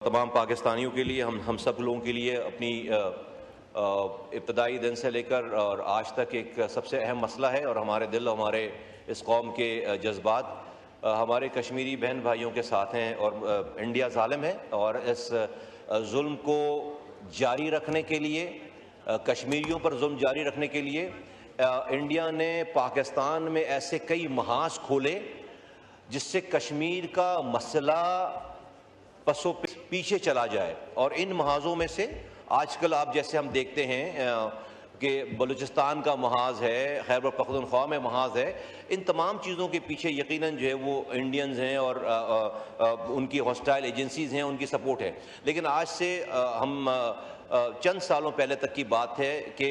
तमाम पाकिस्तानियों के लिए हम सब लोगों के लिए अपनी इब्तदाई दिन से लेकर और आज तक एक सबसे अहम मसला है और हमारे दिल हमारे इस कौम के जज्बात हमारे कश्मीरी बहन भाइयों के साथ हैं और इंडिया ज़ालिम है और इस जुल्म को जारी रखने के लिए कश्मीरियों पर जुल्म जारी रखने के लिए इंडिया ने पाकिस्तान में ऐसे कई महाज खोले जिससे कश्मीर का मसला पसों पीछे चला जाए। और इन महाजों में से आजकल आप जैसे हम देखते हैं कि बलूचिस्तान का महाज है, खैबर पख्तूनख्वा में महाज है, इन तमाम चीज़ों के पीछे यकीनन जो है वो इंडियंस हैं और उनकी हॉस्टाइल एजेंसीज़ हैं, उनकी सपोर्ट है। लेकिन आज से हम चंद सालों पहले तक की बात है कि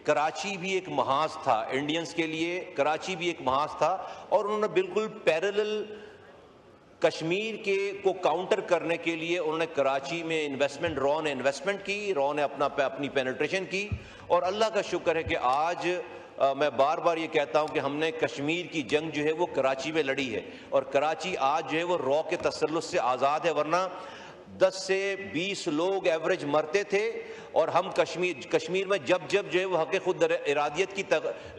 कराची भी एक महाज था इंडियंस के लिए, कराची भी एक महाज था और उन्होंने बिल्कुल पैरेलल कश्मीर के को काउंटर करने के लिए उन्होंने कराची में इन्वेस्टमेंट, रॉ ने इन्वेस्टमेंट की, रॉ ने अपनी पेनिट्रेशन की और अल्लाह का शुक्र है कि आज मैं बार बार ये कहता हूँ कि हमने कश्मीर की जंग जो है वो कराची में लड़ी है और कराची आज जो है वो रॉ के तसल्लुत से आज़ाद है, वरना 10 से 20 लोग एवरेज मरते थे। और हम कश्मीर में जब जो है वो हक़ खुद इरादियत की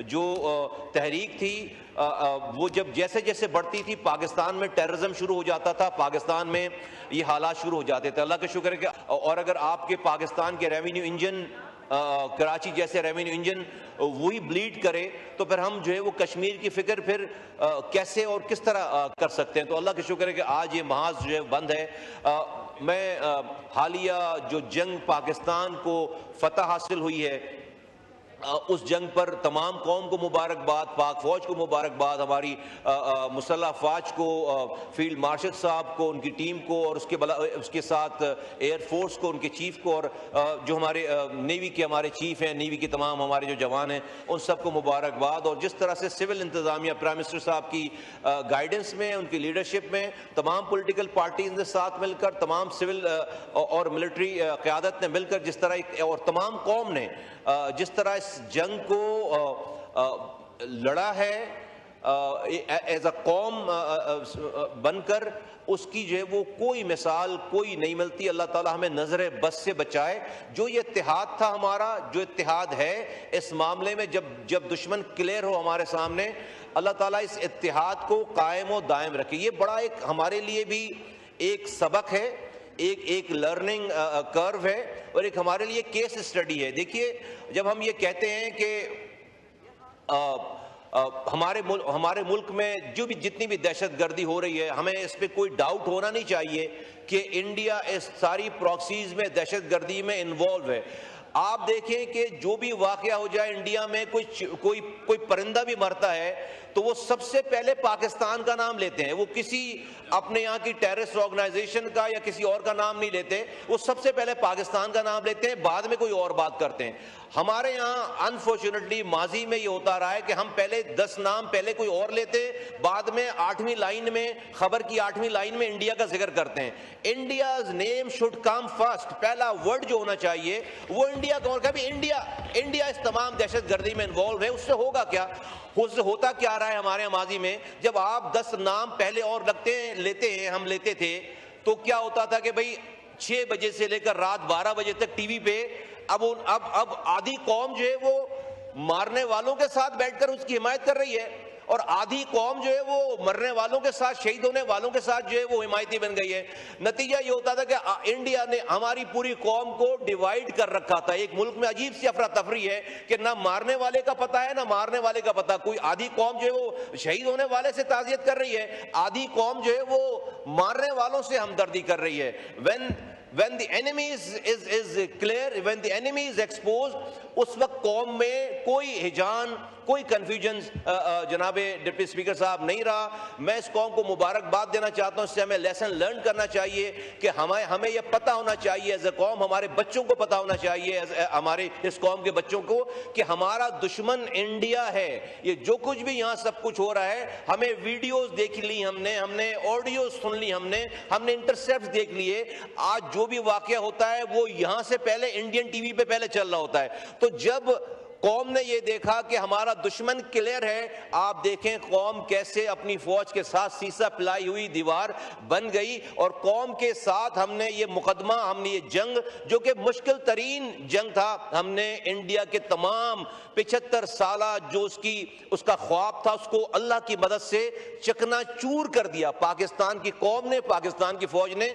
जो तहरीक थी वो जब जैसे जैसे बढ़ती थी, पाकिस्तान में टेररिज्म शुरू हो जाता था, पाकिस्तान में ये हालात शुरू हो जाते थे। अल्लाह का शुक्र है कि और अगर आपके पाकिस्तान के रेवेन्यू इंजन कराची जैसे रेवेन्यू इंजन वही ब्लीड करे तो फिर हम जो है वो कश्मीर की फिक्र फिर कैसे और किस तरह कर सकते हैं। तो अल्लाह का शुक्र है कि आज ये महाज जो है बंद है। मैं हालिया जो जंग पाकिस्तान को फतह हासिल हुई है उस जंग पर तमाम कौम को मुबारकबाद, पाक फौज को मुबारकबाद, हमारी मुसल्लह फ़ौज को, फील्ड मार्शल साहब को, उनकी टीम को और उसके साथ एयर फोर्स को, उनके चीफ को और जो हमारे नेवी के हमारे चीफ हैं, नेवी के तमाम हमारे जो जवान हैं उन सबको मुबारकबाद। और जिस तरह से सिविल इंतज़ामिया प्राइम मिनिस्टर साहब की गाइडेंस में, उनकी लीडरशिप में तमाम पोलिटिकल पार्टीज ने साथ मिलकर, तमाम सिविल और मिलिट्री क़यादत ने मिलकर जिस तरह और तमाम कौम ने जिस तरह इस जंग को लड़ा है एज अ कौम बनकर, उसकी जो है वो कोई मिसाल कोई नहीं मिलती। अल्लाह ताला हमें नजर बस से बचाए। जो ये इत्तेहाद था हमारा, जो इत्तेहाद है इस मामले में, जब दुश्मन क्लियर हो हमारे सामने, अल्लाह ताला इस इत्तेहाद को कायम और दायम रखे। ये बड़ा एक हमारे लिए भी एक सबक है, एक लर्निंग कर्व है और एक हमारे लिए केस स्टडी है। देखिए, जब हम ये कहते हैं कि हमारे मुल्क में जो भी जितनी भी दहशतगर्दी हो रही है, हमें इस पर कोई डाउट होना नहीं चाहिए कि इंडिया इस सारी प्रॉक्सीज में, दहशतगर्दी में इन्वॉल्व है। आप देखें कि जो भी वाकया हो जाए इंडिया में, कोई परिंदा भी मरता है तो वो सबसे पहले पाकिस्तान का नाम लेते हैं। वो किसी अपने यहाँ की टेररिस्ट ऑर्गेनाइजेशन का या किसी और का नाम नहीं लेते, वो सबसे पहले पाकिस्तान का नाम लेते हैं, बाद में कोई और बात करते हैं। हमारे यहाँ अनफॉर्चुनेटली माजी में ये होता रहा है कि हम पहले 10 नाम पहले कोई और लेते, बाद में 8वीं लाइन में, खबर की 8वीं लाइन में इंडिया का जिक्र करते हैं। India's name should come first, पहला वर्ड जो होना चाहिए वो इंडिया का। और कभी इंडिया इस तमाम दहशतगर्दी में इन्वॉल्व है, उससे होगा क्या? उससे होता क्या रहा है हमारे माजी में, जब आप 10 नाम पहले और हम लेते थे तो क्या होता था कि भाई 6 बजे से लेकर रात 12 बजे तक टीवी पे अब आधी कौम जो है वो मारने वालों के साथ बैठकर उसकी हिमायत कर रही है और आधी कौम जो है वो मरने वालों के साथ, शहीद होने वालों के साथ जो है वो हिमायती बन गई है। नतीजा ये होता था कि इंडिया ने हमारी पूरी कौम को डिवाइड कर रखा था। एक मुल्क में अजीब सी अफरा तफरी है कि ना मारने वाले का पता है ना मारने वाले का पता। कोई आधी कौम जो है वो शहीद होने वाले से ताज़ियत कर रही है, आधी कौम जो है वो मारने वालों से हमदर्दी कर रही है। When the enemy is clear, when the enemy is exposed, उस वक्त कौम में कोई हिजान, कोई कंफ्यूजन जनाबे डिप्टी स्पीकर साहब नहीं रहा। मैं इस कौम को मुबारकबाद देना चाहता हूँ, इससे हमें लेसन लर्न करना चाहिए कि हमें यह पता होना चाहिए एज ए कौम, हमारे बच्चों को पता होना चाहिए, हमारे इस कौम के बच्चों को, कि हमारा दुश्मन इंडिया है। ये जो कुछ भी यहाँ सब कुछ हो रहा है, हमें वीडियोस देख ली, हमने ऑडियो सुन ली, हमने इंटरसेप्ट देख लिए। आज जो भी वाकया होता है वो यहाँ से पहले इंडियन टीवी पे पहले चल रहा होता है। तो जब قوم نے یہ دیکھا کہ ہمارا دشمن کلیئر ہے، آپ دیکھیں قوم کیسے اپنی فوج کے ساتھ سیسا پلائی ہوئی دیوار بن گئی، اور قوم کے ساتھ ہم نے یہ مقدمہ، ہم نے یہ جنگ جو کہ مشکل ترین جنگ تھا، ہم نے انڈیا کے تمام 75 سالہ جو اس کا خواب تھا، اس کو اللہ کی مدد سے چکنا چور کر دیا۔ پاکستان کی قوم نے، پاکستان کی فوج نے